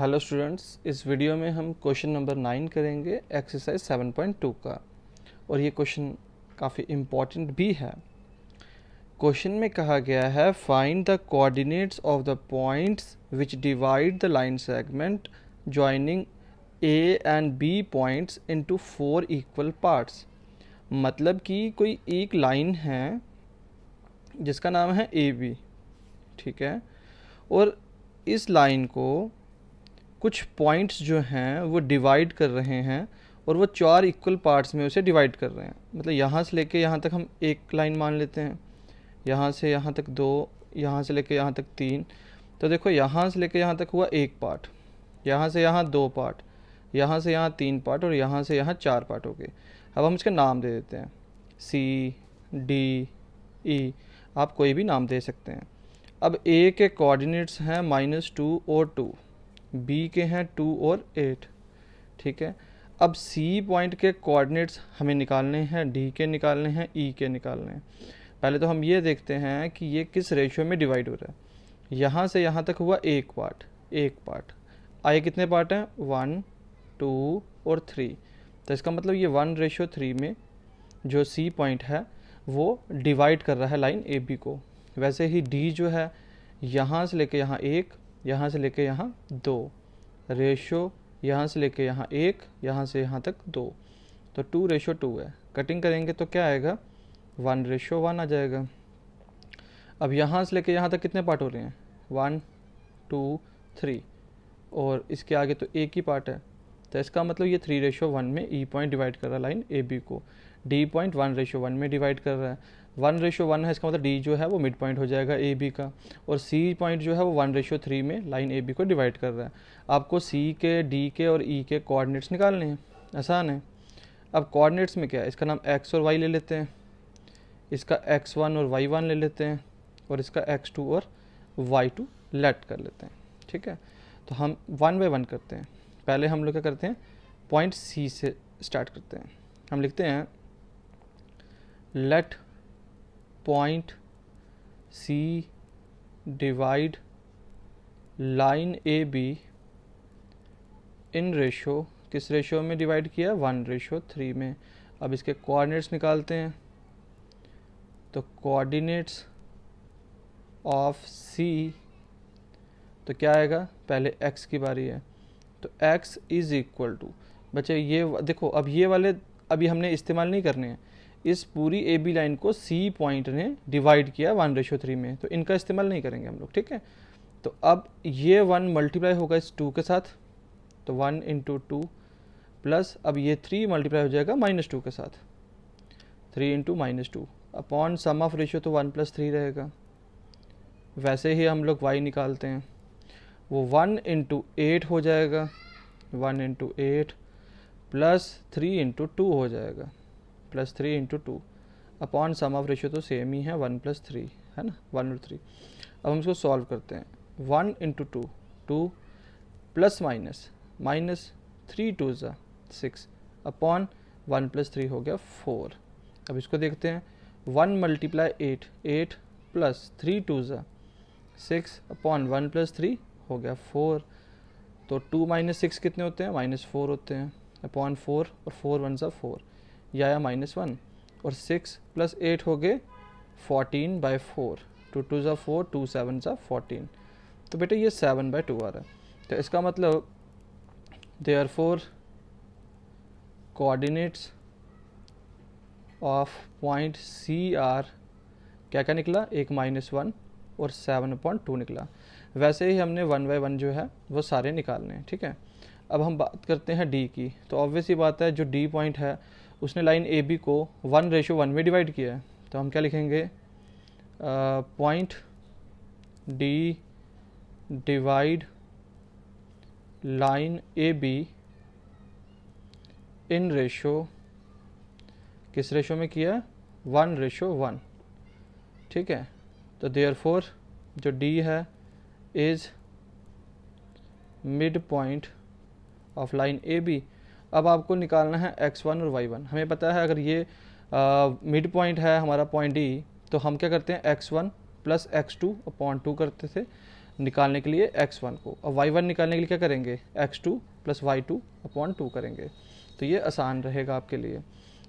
Hello students, इस video में हम क्वेश्चन नंबर 9 करेंगे एक्सरसाइज 7.2 का। और ये क्वेश्चन काफ़ी इम्पॉर्टेंट भी है। क्वेश्चन में कहा गया है find the coordinates of the points which divide the line segment joining A and B points into 4 equal parts. मतलब कि कोई एक लाइन है जिसका नाम है ए बी, ठीक है, और इस लाइन को कुछ पॉइंट्स जो हैं वो डिवाइड कर रहे हैं और वो 4 इक्वल पार्ट्स में उसे डिवाइड कर रहे हैं। मतलब यहाँ से लेके यहाँ तक हम एक लाइन मान लेते हैं, यहाँ से यहाँ तक 2, यहाँ से लेके यहाँ तक 3। तो देखो यहाँ से लेके यहाँ तक हुआ एक पार्ट, यहाँ से यहाँ 2 पार्ट, यहाँ से यहाँ 3 पार्ट और यहाँ से यहाँ 4 पार्ट हो गए। अब हम इसके नाम दे देते हैं सी, डी, ई, आप कोई भी नाम दे सकते हैं। अब ए के कोऑर्डिनेट्स हैं -2 और 2, बी के हैं 2 और 8, ठीक है। अब सी पॉइंट के कोऑर्डिनेट्स हमें निकालने हैं, डी के निकालने हैं, ई के निकालने हैं। पहले तो हम ये देखते हैं कि ये किस रेशियो में डिवाइड हो रहा है। यहाँ से यहाँ तक हुआ एक पार्ट, आए कितने पार्ट हैं 1, 2 और 3। तो इसका मतलब ये 1:3 में जो सी पॉइंट है वो डिवाइड कर रहा है लाइन ए बी को। वैसे ही डी जो है यहाँ से लेके यहाँ 1, यहाँ से लेके यहाँ 2, रेशो यहाँ से लेके यहाँ 1, यहाँ से यहाँ तक 2, तो 2:2 है। कटिंग करेंगे तो क्या आएगा 1:1 आ जाएगा। अब यहाँ से लेके यहाँ तक कितने पार्ट हो रहे हैं 1, 2, 3 और इसके आगे तो एक ही पार्ट है। तो इसका मतलब ये 3:1 में ई पॉइंट डिवाइड कर रहा है लाइन ए बी को, डी पॉइंट 1:1 में डिवाइड कर रहा है। 1:1 है, इसका मतलब डी जो है वो मिड पॉइंट हो जाएगा ए बी का, और सी पॉइंट जो है वो 1:3 में लाइन ए बी को डिवाइड कर रहा है। आपको सी के, डी के और ई के कोऑर्डिनेट्स निकालने हैं, आसान है। अब कोऑर्डिनेट्स में क्या है, इसका नाम एक्स और वाई ले लेते हैं, इसका x1 और y1 ले लेते हैं, और इसका x2 और y2 लेट कर लेते हैं, ठीक है। तो हम 1 बाय 1 करते हैं। पहले हम लोग क्या करते हैं, पॉइंट सी से स्टार्ट करते हैं। हम लिखते हैं let point C divide line A B in ratio, किस रेशो में डिवाइड किया 1:3 में। अब इसके कोऑर्डिनेट्स निकालते हैं। तो कोऑर्डिनेट्स ऑफ सी, तो क्या आएगा, पहले x की बारी है, तो x इज़ इक्वल टू, बच्चे ये देखो, अब ये वाले अभी हमने इस्तेमाल नहीं करने हैं। इस पूरी ए बी लाइन को सी पॉइंट ने डिवाइड किया 1:3 में, तो इनका इस्तेमाल नहीं करेंगे हम लोग, ठीक है। तो अब ये 1 मल्टीप्लाई होगा इस 2 के साथ, तो 1 × 2 प्लस अब ये 3 मल्टीप्लाई हो जाएगा -2 के साथ, 3 × -2 अपॉन सम ऑफ रेशियो, तो 1+3 रहेगा। वैसे ही हम लोग y निकालते हैं, वो 1 × 8 हो जाएगा, 1 × 8 प्लस 3 × 2 हो जाएगा, plus 3 × 2 upon sum of ratio तो सेम ही है 1+3 है ना, 1 और 3। अब हम इसको सॉल्व करते हैं, 1 × 2 2 प्लस माइनस 3 2 6 अपॉन 1+3 हो गया 4। अब इसको देखते हैं, 1 × 8 प्लस 3 2 6 अपॉन 1+3 हो गया 4। तो 2 - 6 कितने होते हैं, -4 होते हैं, अपॉन 4 और 4 1 4, यह आया -1, और 6 + 8 हो गए 14/4, 2 2 4, 2 7 14। तो बेटा ये 7/2 आ रहा है। तो इसका मतलब therefore coordinates of point C are क्या क्या निकला, एक -1 और 7/2 निकला। वैसे ही हमने 1 बाय 1 जो है वो सारे निकालने हैं, ठीक है। अब हम बात करते हैं डी की। तो ऑब्वियस ही बात है, जो डी पॉइंट है उसने लाइन ए बी को 1:1 में डिवाइड किया है। तो हम क्या लिखेंगे, point D divide line A B in ratio, किस रेशो में किया 1:1, ठीक है। तो देयरफॉर जो डी है is mid point of line A B. अब आपको निकालना है x1 और y1। हमें पता है अगर ये मिड पॉइंट है हमारा पॉइंट डी, तो हम क्या करते हैं x1 + x2/2 करते थे, निकालने के लिए x1 को, और y1 निकालने के लिए क्या करेंगे, x2 + y2/2 करेंगे। तो ये आसान रहेगा आपके लिए।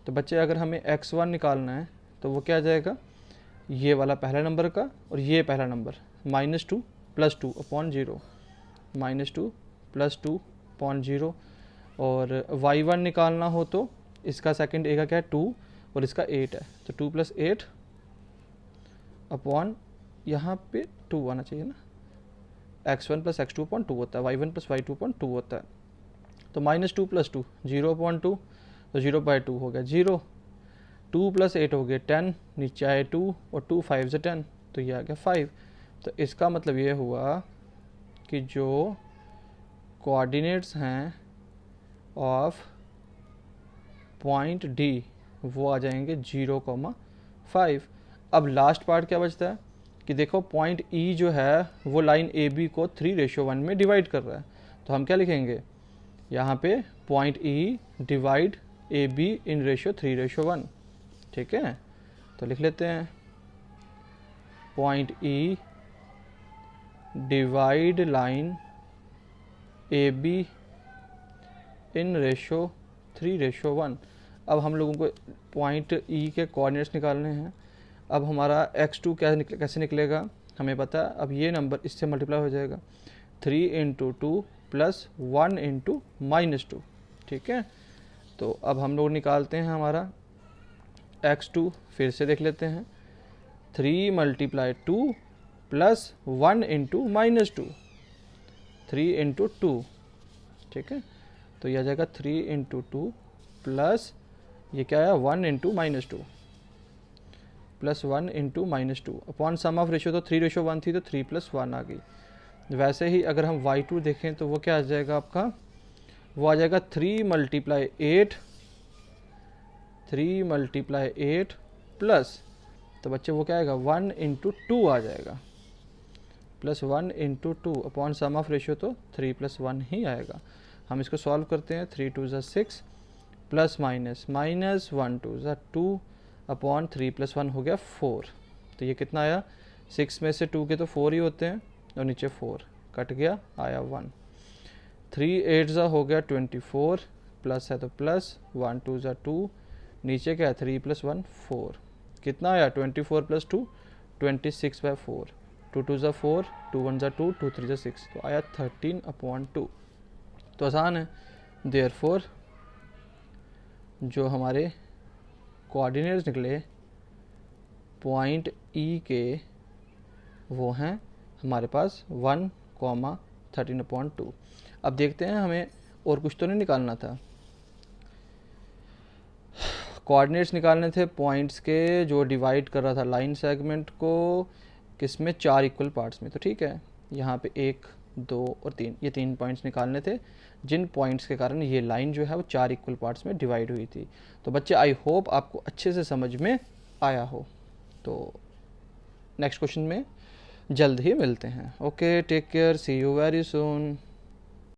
तो बच्चे अगर हमें x1 निकालना है तो वो क्या आ जाएगा, ये वाला पहला नंबर का और ये पहला नंबर -2 + 2/0, -2 + 2/0। और y1 निकालना हो तो इसका सेकंड ए का क्या है 2 और इसका 8 है, तो 2 + 8 अपॉन यहाँ पे 2 आना चाहिए ना, x1 + x2/2 होता है, y1 + y2/2 होता है। तो -2 + 2 0/2, तो 0/2 हो गया 0, 2 + 8 हो गया 10, नीचे आए 2 और 2 5 से 10, तो ये आ गया 5। तो इसका मतलब ये हुआ कि जो कोऑर्डिनेट्स हैं ऑफ पॉइंट डी वो आ जाएंगे 0,5। अब लास्ट पार्ट क्या बचता है कि देखो पॉइंट ई जो है वो लाइन ए बी को 3:1 में डिवाइड कर रहा है, तो हम क्या लिखेंगे यहाँ पे point E divide A B in ratio 3:1। ठीक है, तो लिख लेते हैं point E divide line A B in ratio 3:1। अब हम लोगों को पॉइंट ई के कोऑर्डिनेट्स निकालने हैं। अब हमारा x2 कैसे निकलेगा हमें पता है, अब ये नंबर इससे मल्टीप्लाई हो जाएगा 3 × 2 + 1 × -2। ठीक है, तो अब हम लोग निकालते हैं हमारा x2, फिर से देख लेते हैं 3 × 2 + 1 × -2, 3 × 2। ठीक है, तो यह आ जाएगा 3 × 2 प्लस ये क्या है 1 × -2 plus 1 × -2 upon sum of ratio, तो 3:1 थी तो 3 + 1 आ गई। वैसे ही अगर हम y2 देखें तो वो क्या आ जाएगा आपका, वो आ जाएगा 3 × 8 प्लस, तो बच्चे वो क्या आएगा 1 × 2 आ जाएगा, plus 1 × 2 upon sum of ratio, तो 3 + 1 ही आएगा। हम इसको सॉल्व करते हैं, 3 × 2 = 6 प्लस माइनस -1 × 2 = 2 अपॉन 3 + 1 हो गया 4। तो ये कितना आया, 6 में से 2 के तो 4 ही होते हैं और नीचे 4 कट गया, आया 1। 3 × 8 हो गया 24, प्लस है तो प्लस, 1 × 2 = 2, नीचे क्या है 3 + 1 4, कितना आया 24 + 2 26/4, 2 × 2 = 4, 2 × 1 = 2, 2 × 3 = 6, तो आया 13/2। तो आसान है। देयरफॉर जो हमारे कोऑर्डिनेट्स निकले पॉइंट ई के वो हैं हमारे पास 1, 13/2। अब देखते हैं हमें और कुछ तो नहीं निकालना था, कोऑर्डिनेट्स निकालने थे पॉइंट्स के जो डिवाइड कर रहा था लाइन सेगमेंट को किसमें, 4 इक्वल पार्ट्स में। तो ठीक है, यहाँ पे 1, 2 और 3, ये 3 पॉइंट्स निकालने थे जिन पॉइंट्स के कारण ये लाइन जो है वो 4 इक्वल पार्ट्स में डिवाइड हुई थी। तो बच्चे आई होप आपको अच्छे से समझ में आया हो। तो नेक्स्ट क्वेश्चन में जल्द ही मिलते हैं। Okay, take care, see you very soon.